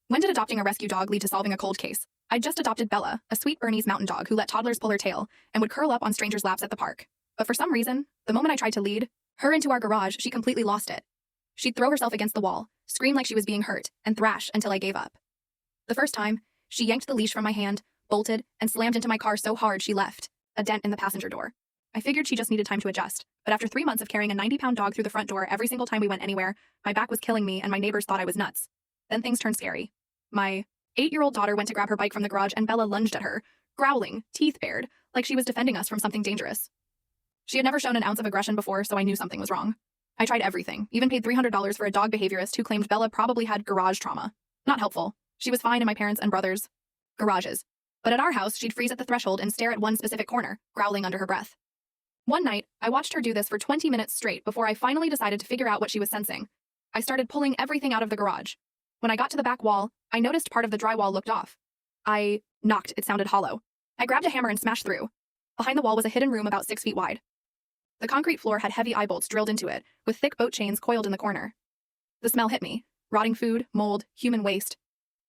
When did adopting a rescue dog lead to solving a cold case? I'd just adopted Bella, a sweet Bernese mountain dog who let toddlers pull her tail and would curl up on strangers' laps at the park. But for some reason, the moment I tried to lead her into our garage, she completely lost it. She'd throw herself against the wall, scream like she was being hurt, and thrash until I gave up. The first time, she yanked the leash from my hand, bolted, and slammed into my car so hard she left a dent in the passenger door. I figured she just needed time to adjust, but after 3 months of carrying a 90-pound dog through the front door every single time we went anywhere, my back was killing me and my neighbors thought I was nuts. Then things turned scary. My 8-year-old daughter went to grab her bike from the garage and Bella lunged at her, growling, teeth bared, like she was defending us from something dangerous. She had never shown an ounce of aggression before, so I knew something was wrong. I tried everything, even paid $300 for a dog behaviorist who claimed Bella probably had garage trauma. Not helpful. She was fine in my parents' and brothers' garages. But at our house, she'd freeze at the threshold and stare at one specific corner, growling under her breath. One night, I watched her do this for 20 minutes straight before I finally decided to figure out what she was sensing. I started pulling everything out of the garage. When I got to the back wall, I noticed part of the drywall looked off. I knocked. It sounded hollow. I grabbed a hammer and smashed through. Behind the wall was a hidden room about 6 feet wide. The concrete floor had heavy eye bolts drilled into it, with thick boat chains coiled in the corner. The smell hit me. Rotting food, mold, human waste.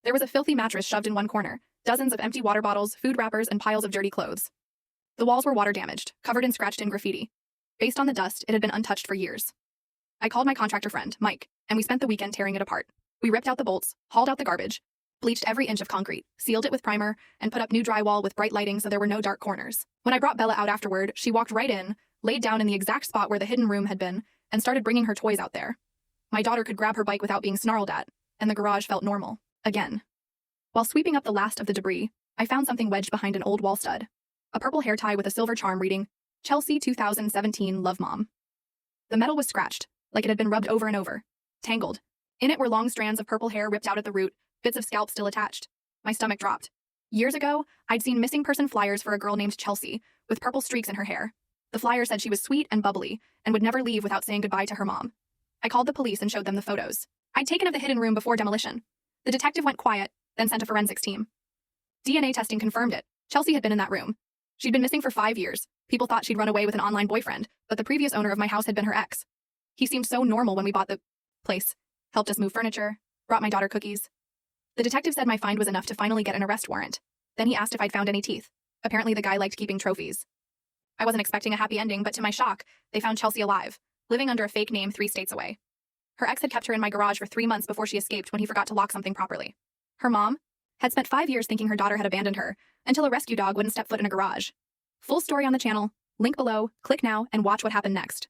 There was a filthy mattress shoved in one corner, dozens of empty water bottles, food wrappers, and piles of dirty clothes. The walls were water-damaged, covered in scratched-in graffiti. Based on the dust, it had been untouched for years. I called my contractor friend, Mike, and we spent the weekend tearing it apart. We ripped out the bolts, hauled out the garbage, bleached every inch of concrete, sealed it with primer, and put up new drywall with bright lighting so there were no dark corners. When I brought Bella out afterward, she walked right in, laid down in the exact spot where the hidden room had been, and started bringing her toys out there. My daughter could grab her bike without being snarled at, and the garage felt normal. Again. While sweeping up the last of the debris, I found something wedged behind an old wall stud. A purple hair tie with a silver charm reading, Chelsea 2017 Love Mom. The metal was scratched, like it had been rubbed over and over. Tangled. In it were long strands of purple hair ripped out at the root, bits of scalp still attached. My stomach dropped. Years ago, I'd seen missing person flyers for a girl named Chelsea, with purple streaks in her hair. The flyer said she was sweet and bubbly, and would never leave without saying goodbye to her mom. I called the police and showed them the photos I'd taken of the hidden room before demolition. The detective went quiet, then sent a forensics team. DNA testing confirmed it. Chelsea had been in that room. She'd been missing for 5 years. People thought she'd run away with an online boyfriend, but the previous owner of my house had been her ex. He seemed so normal when we bought the place, helped us move furniture, brought my daughter cookies. The detective said my find was enough to finally get an arrest warrant. Then he asked if I'd found any teeth. Apparently the guy liked keeping trophies. I wasn't expecting a happy ending, but to my shock, they found Chelsea alive, living under a fake name 3 states away. Her ex had kept her in my garage for 3 months before she escaped when he forgot to lock something properly. Her mom had spent 5 years thinking her daughter had abandoned her, until a rescue dog wouldn't step foot in a garage. Full story on the channel, link below, click now, and watch what happened next.